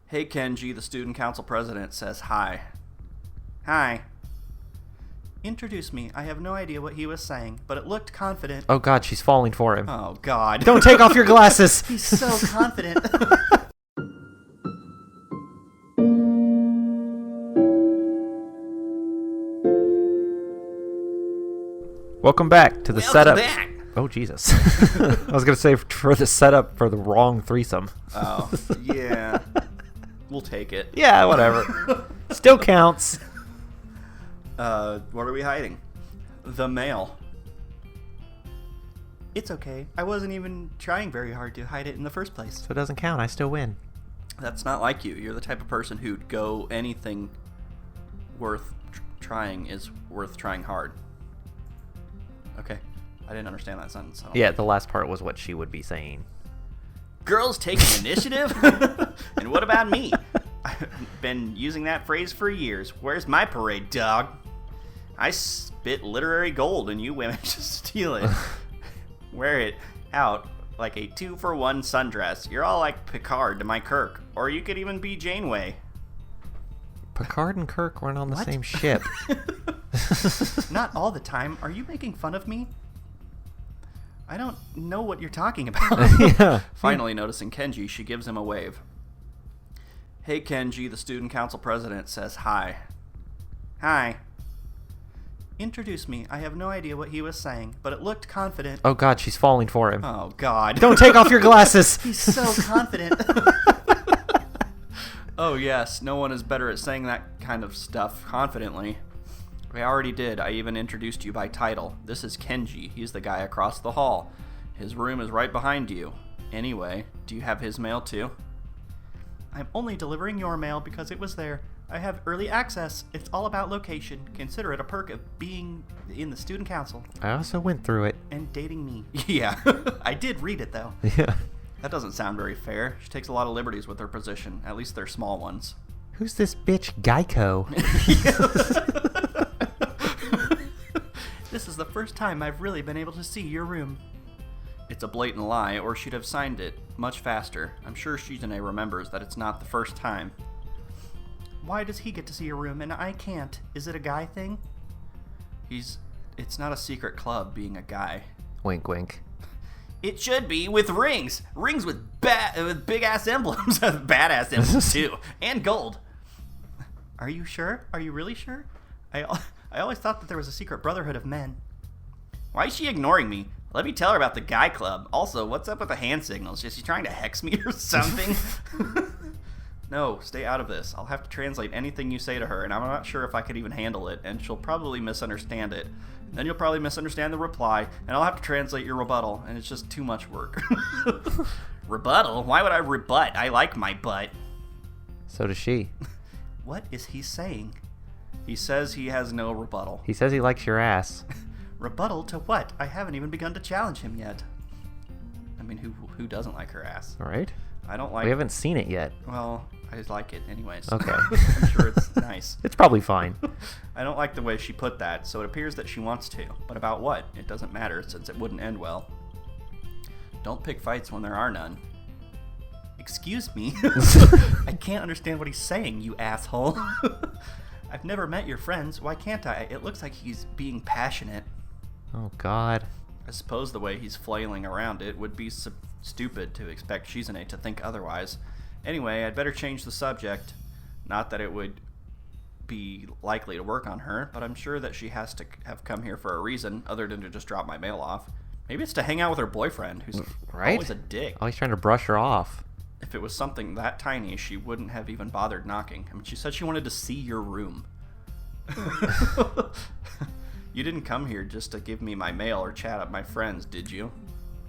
Hey Kenji, the student council president says hi. Hi. Introduce me. I have no idea what he was saying, but it looked confident. Oh god, she's falling for him. Oh god. Don't take off your glasses! He's so confident. Welcome back to the setup. Back. Oh, Jesus. I was going to say for the setup for the wrong threesome. Oh, yeah. We'll take it. Yeah, whatever. Still counts. What are we hiding? The mail. It's okay. I wasn't even trying very hard to hide it in the first place. So it doesn't count. I still win. That's not like you. You're the type of person who'd go anything worth trying is worth trying hard. Okay. I didn't understand that sentence. Yeah, the last part was what she would be saying. Girls taking initiative? And what about me? I've been using that phrase for years. Where's my parade, dog? I spit literary gold and you women just steal it. Wear it out like a 2-for-1 sundress. You're all like Picard to my Kirk. Or you could even be Janeway. Picard and Kirk weren't on the What? same ship. Not all the time. Are you making fun of me? I don't know what you're talking about. Yeah. Finally noticing Kenji, she gives him a wave. Hey Kenji, the student council president says hi. Hi. Introduce me. I have no idea what he was saying, but it looked confident. Oh god, she's falling for him. Oh god. Don't take off your glasses! He's so confident. Oh yes, no one is better at saying that kind of stuff confidently. I already did. I even introduced you by title. This is Kenji. He's the guy across the hall. His room is right behind you. Anyway, do you have his mail too? I'm only delivering your mail because it was there. I have early access. It's all about location. Consider it a perk of being in the student council. I also went through it. And dating me. Yeah, I did read it though. Yeah. That doesn't sound very fair. She takes a lot of liberties with her position. At least they're small ones. Who's this bitch Geico? This is the first time I've really been able to see your room. It's a blatant lie, or she'd have signed it much faster. I'm sure Shizune remembers that it's not the first time. Why does he get to see your room and I can't? Is it a guy thing? It's not a secret club being a guy. Wink, wink. It should be with rings. Rings with big ass emblems. Badass emblems too. And gold. Are you sure? Are you really sure? I always thought that there was a secret brotherhood of men. Why is she ignoring me? Let me tell her about the guy club. Also, what's up with the hand signals? Is she trying to hex me or something? No, stay out of this. I'll have to translate anything you say to her, and I'm not sure if I could even handle it, and she'll probably misunderstand it. Then you'll probably misunderstand the reply, and I'll have to translate your rebuttal, and it's just too much work. Rebuttal? Why would I rebut? I like my butt. So does she. What is he saying? He says he has no rebuttal. He says he likes your ass. Rebuttal to what? I haven't even begun to challenge him yet. I mean, who doesn't like her ass? All right. I don't like... We haven't seen it yet. Well, I like it anyways. Okay. I'm sure it's nice. It's probably fine. I don't like the way she put that, so it appears that she wants to. But about what? It doesn't matter, since it wouldn't end well. Don't pick fights when there are none. Excuse me? I can't understand what he's saying, you asshole. I've never met your friends. Why can't I? It looks like he's being passionate. Oh, God. I suppose the way he's flailing around it would be stupid to expect Shizune to think otherwise. Anyway, I'd better change the subject. Not that it would be likely to work on her, but I'm sure that she has to have come here for a reason other than to just drop my mail off. Maybe it's to hang out with her boyfriend, who's always a dick. Oh, he's trying to brush her off. If it was something that tiny, she wouldn't have even bothered knocking. I mean, she said she wanted to see your room. You didn't come here just to give me my mail or chat up my friends, did you?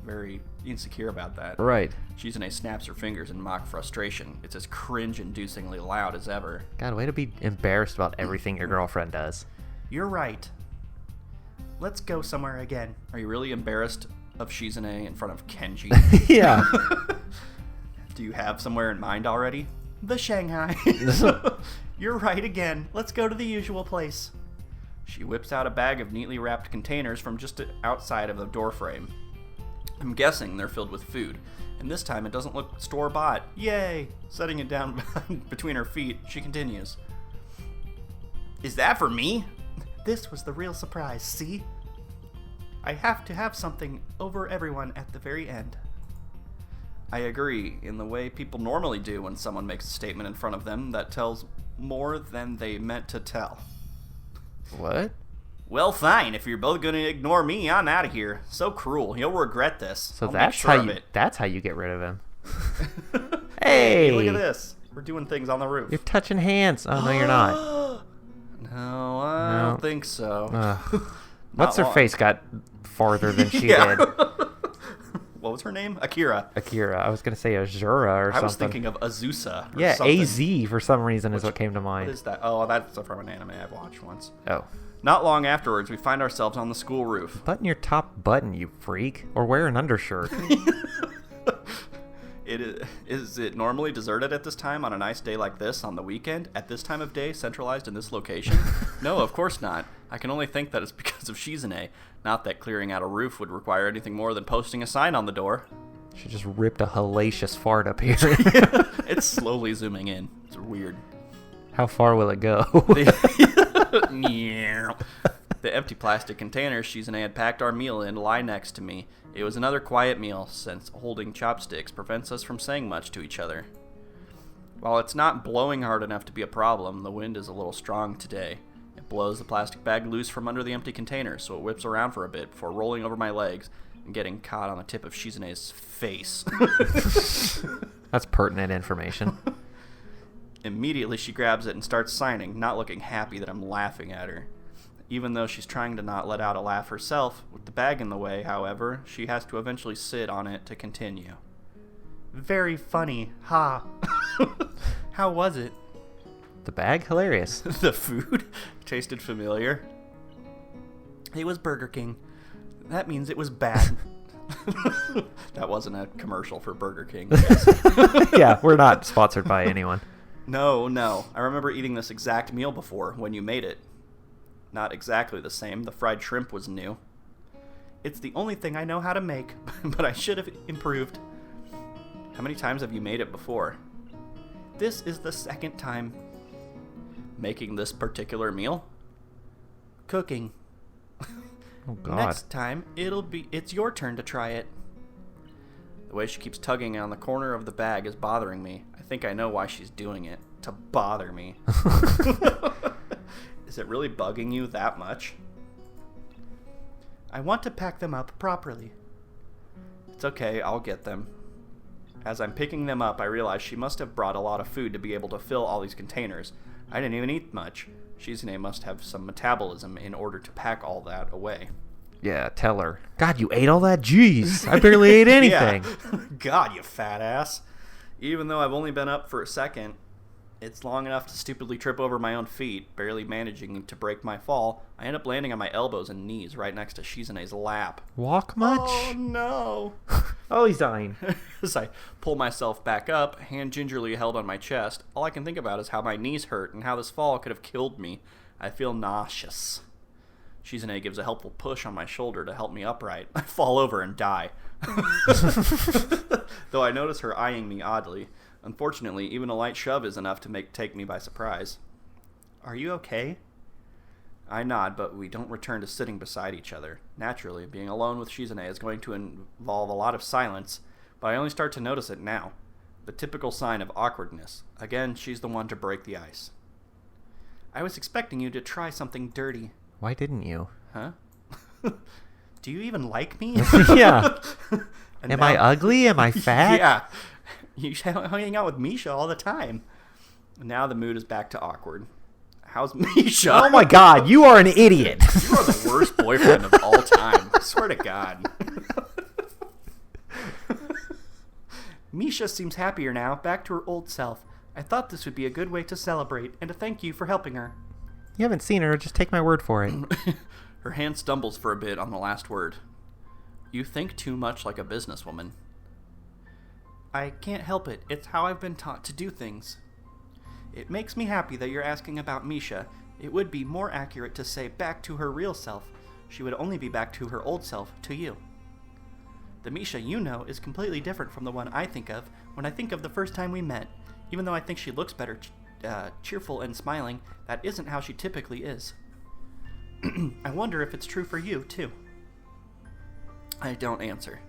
Very insecure about that. Right. Shizune snaps her fingers in mock frustration. It's as cringe-inducingly loud as ever. God, way to be embarrassed about everything your girlfriend does. You're right. Let's go somewhere again. Are you really embarrassed of Shizune in front of Kenji? Yeah. Do you have somewhere in mind already? The Shanghai. You're right again. Let's go to the usual place. She whips out a bag of neatly wrapped containers from just outside of the doorframe. I'm guessing they're filled with food. And this time it doesn't look store-bought. Yay! Setting it down between her feet, she continues. Is that for me? This was the real surprise, see? I have to have something over everyone at the very end. I agree, in the way people normally do when someone makes a statement in front of them that tells more than they meant to tell. What? Well, fine. If you're both going to ignore me, I'm out of here. So cruel. You'll regret this. So I'll that's make sure how of you it. that's how you get rid of him. Hey, Hey, look at this. We're doing things on the roof. you're touching hands. Oh no, you're not. No, I don't think so. What's her long. face got farther than she Yeah. did? What was her name? Akira. Akira. I was gonna say Azura or something. I was thinking of Azusa. Or Yeah, something. AZ for some reason is what came to What mind. is that? Oh, that's from an anime I've watched once. Oh. Not long afterwards, we find ourselves on the school roof. Button your top button, you freak. Or wear an undershirt. Is it normally deserted at this time on a nice day like this on the weekend? At this time of day, centralized in this location? No, of course not. I can only think that it's because of Shizune. Not that clearing out a roof would require anything more than posting a sign on the door. She just ripped a hellacious fart up here. It's slowly zooming in. It's weird. How far will it go? The empty plastic containers Shizune had packed our meal in lie next to me. It was another quiet meal, since holding chopsticks prevents us from saying much to each other. While it's not blowing hard enough to be a problem, the wind is a little strong today. It blows the plastic bag loose from under the empty container, so it whips around for a bit before rolling over my legs and getting caught on the tip of Shizune's face. That's pertinent information. Immediately she grabs it and starts signing, not looking happy that I'm laughing at her. Even though she's trying to not let out a laugh herself, with the bag in the way, however, she has to eventually sit on it to continue. Very funny, ha. How was it? The bag? Hilarious. The food tasted familiar. It was Burger King. That means it was bad. That wasn't a commercial for Burger King. Yeah, we're not sponsored by anyone. No. I remember eating this exact meal before when you made it. Not exactly the same. The fried shrimp was new. It's the only thing I know how to make, but I should have improved. How many times have you made it before? This is the second time. Making this particular meal? Cooking. Oh, God. Next time, it's your turn to try it. The way she keeps tugging on the corner of the bag is bothering me. I think I know why she's doing it. To bother me. Is it really bugging you that much? I want to pack them up properly. It's okay, I'll get them. As I'm picking them up, I realize she must have brought a lot of food to be able to fill all these containers. I didn't even eat much. Shizune must have some metabolism in order to pack all that away. Yeah, tell her. God, you ate all that? Jeez, I barely ate anything. Yeah. God, you fat ass. Even though I've only been up for a second, it's long enough to stupidly trip over my own feet, barely managing to break my fall. I end up landing on my elbows and knees right next to Shizune's lap. Walk much? Oh, no. Oh, he's dying. As I pull myself back up, hand gingerly held on my chest, all I can think about is how my knees hurt and how this fall could have killed me. I feel nauseous. Shizune gives a helpful push on my shoulder to help me upright. I fall over and die. Though I notice her eyeing me oddly. Unfortunately, even a light shove is enough to take me by surprise. Are you okay? I nod, but we don't return to sitting beside each other. Naturally, being alone with Shizune is going to involve a lot of silence, but I only start to notice it now. The typical sign of awkwardness. Again, she's the one to break the ice. I was expecting you to try something dirty. Why didn't you? Huh? Do you even like me? Yeah. And Am now- I ugly? Am I fat? Yeah. You hang out with Misha all the time. Now the mood is back to awkward. How's Misha? Oh my God, you are an idiot. You are the worst boyfriend of all time. I swear to God. Misha seems happier now, back to her old self. I thought this would be a good way to celebrate and to thank you for helping her. You haven't seen her, just take my word for it. Her hand stumbles for a bit on the last word. You think too much like a businesswoman. I can't help it. It's how I've been taught to do things. It makes me happy that you're asking about Misha. It would be more accurate to say back to her real self. She would only be back to her old self, to you. The Misha you know is completely different from the one I think of when I think of the first time we met. Even though I think she looks better, cheerful and smiling, that isn't how she typically is. I wonder if it's true for you, too. I don't answer.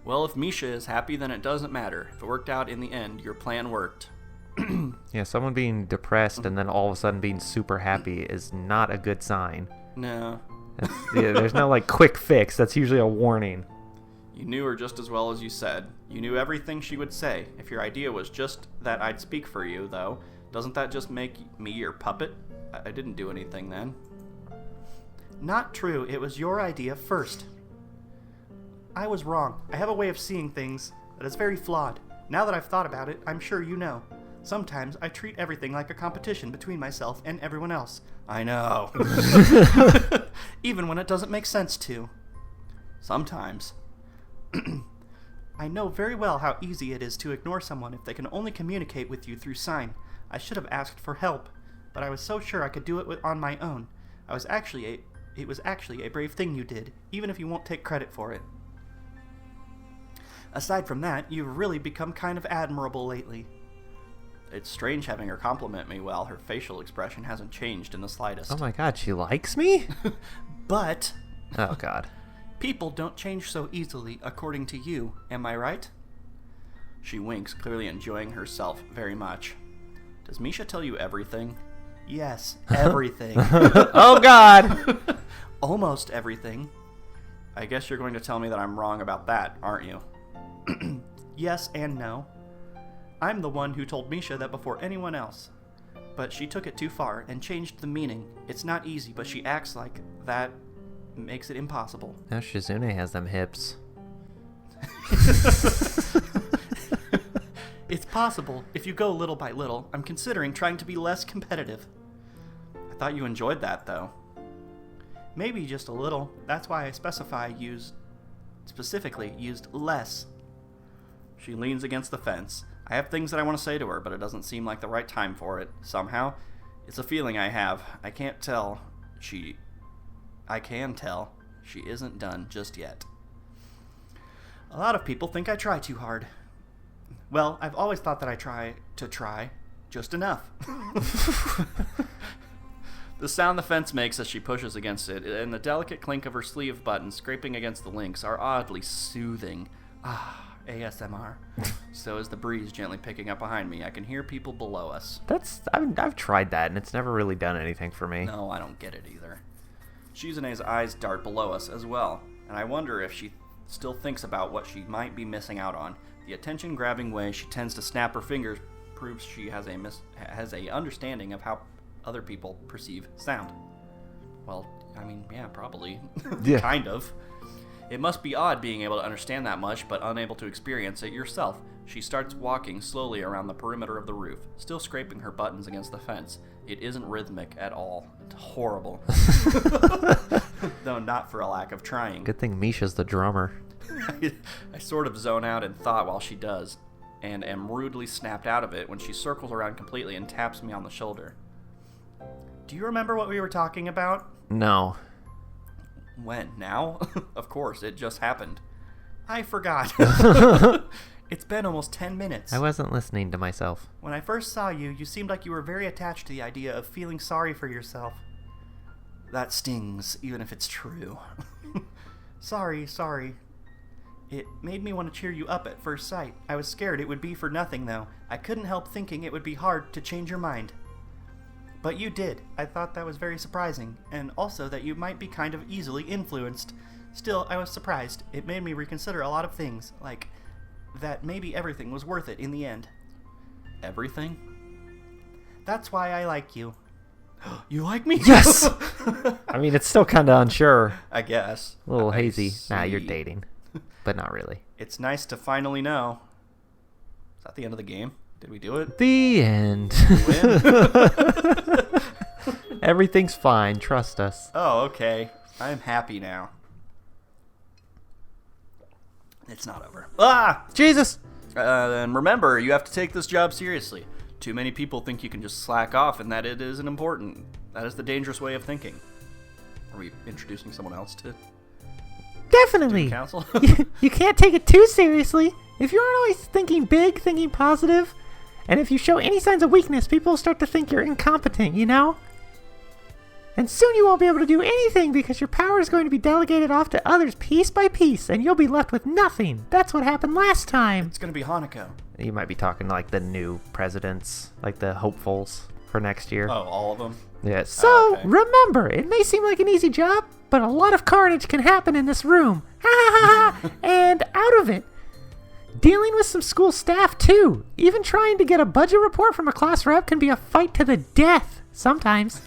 Well, if Misha is happy, then it doesn't matter. If it worked out in the end, your plan worked. Yeah, someone being depressed and then all of a sudden being super happy is not a good sign. No. There's no, quick fix. That's usually a warning. You knew her just as well as you said. You knew everything she would say. If your idea was just that I'd speak for you, though, doesn't that just make me your puppet? I didn't do anything then. Not true. It was your idea first. I was wrong. I have a way of seeing things that is very flawed. Now that I've thought about it, I'm sure you know. Sometimes I treat everything like a competition between myself and everyone else. I know. Even when it doesn't make sense to. Sometimes. I know very well how easy it is to ignore someone if they can only communicate with you through sign. I should have asked for help, but I was so sure I could do it on my own. It was actually a brave thing you did, even if you won't take credit for it. Aside from that, you've really become kind of admirable lately. It's strange having her compliment me while her facial expression hasn't changed in the slightest. Oh my god, she likes me? But... Oh god. People don't change so easily, according to you, am I right? She winks, clearly enjoying herself very much. Does Misha tell you everything? Yes, everything. Oh god! Almost everything. I guess you're going to tell me that I'm wrong about that, aren't you? Yes and no. I'm the one who told Misha that before anyone else. But she took it too far and changed the meaning. It's not easy, but she acts like that makes it impossible. Now Shizune has them hips. It's possible, if you go little by little. I'm considering trying to be less competitive. I thought you enjoyed that, though. Maybe just a little. That's why I specifically used less. She leans against the fence. I have things that I want to say to her, but it doesn't seem like the right time for it. Somehow, it's a feeling I have. I can tell she isn't done just yet. A lot of people think I try too hard. Well, I've always thought that I try just enough. The sound the fence makes as she pushes against it, and the delicate clink of her sleeve button scraping against the links are oddly soothing. ASMR. So is the breeze gently picking up behind me. I can hear people below us. I've tried that, and it's never really done anything for me. No, I don't get it either. Shizune's eyes dart below us as well, and I wonder if she still thinks about what she might be missing out on. The attention-grabbing way she tends to snap her fingers proves she has a understanding of how other people perceive sound. Well, I mean, yeah, probably. Yeah. Kind of. It must be odd being able to understand that much, but unable to experience it yourself. She starts walking slowly around the perimeter of the roof, still scraping her buttons against the fence. It isn't rhythmic at all. It's horrible. Though not for a lack of trying. Good thing Misha's the drummer. I sort of zone out in thought while she does, and am rudely snapped out of it when she circles around completely and taps me on the shoulder. Do you remember what we were talking about? No. When? Now? Of course, it just happened. I forgot. It's been almost 10 minutes. I wasn't listening to myself. When I first saw you, you seemed like you were very attached to the idea of feeling sorry for yourself. That stings, even if it's true. Sorry. It made me want to cheer you up at first sight. I was scared it would be for nothing, though. I couldn't help thinking it would be hard to change your mind. But you did. I thought that was very surprising, and also that you might be kind of easily influenced. Still, I was surprised. It made me reconsider a lot of things, like that maybe everything was worth it in the end. Everything? That's why I like you. You like me? Yes! I mean, it's still kind of unsure. I guess. A little I hazy. see. Nah, you're dating. But not really. It's nice to finally know. Is that the end of the game? Did we do it? The end. Win? Everything's fine. Trust us. Oh, okay. I'm happy now. It's not over. Ah! Jesus! And remember, you have to take this job seriously. Too many people think you can just slack off and that it isn't important. That is the dangerous way of thinking. Are we introducing someone else to Definitely. Council? You can't take it too seriously. If you aren't always thinking big, thinking positive, and if you show any signs of weakness, people will start to think you're incompetent, you know? And soon you won't be able to do anything because your power is going to be delegated off to others piece by piece, and you'll be left with nothing. That's what happened last time. It's going to be Hanako. You might be talking like the new presidents, like the hopefuls for next year. Oh, all of them? Yes. So, okay. remember, it may seem like an easy job, but a lot of carnage can happen in this room. Ha ha ha ha! And out of it. Dealing with some school staff, too. Even trying to get a budget report from a class rep can be a fight to the death, sometimes.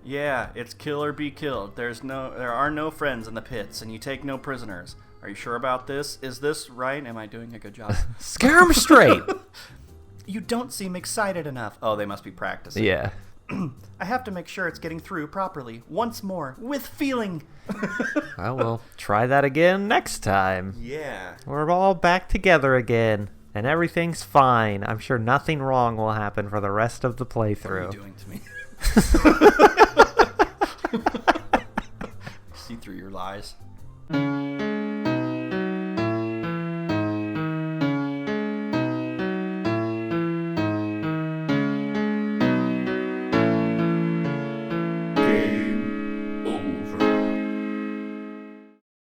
Yeah, it's kill or be killed. There are no friends in the pits, and you take no prisoners. Are you sure about this? Is this right? Am I doing a good job? Scare 'em straight! You don't seem excited enough. Oh, they must be practicing. Yeah. I have to make sure it's getting through properly. Once more, with feeling. Well, we'll try that again next time. Yeah. We're all back together again, and everything's fine. I'm sure nothing wrong will happen for the rest of the playthrough. What are you doing to me? See through your lies.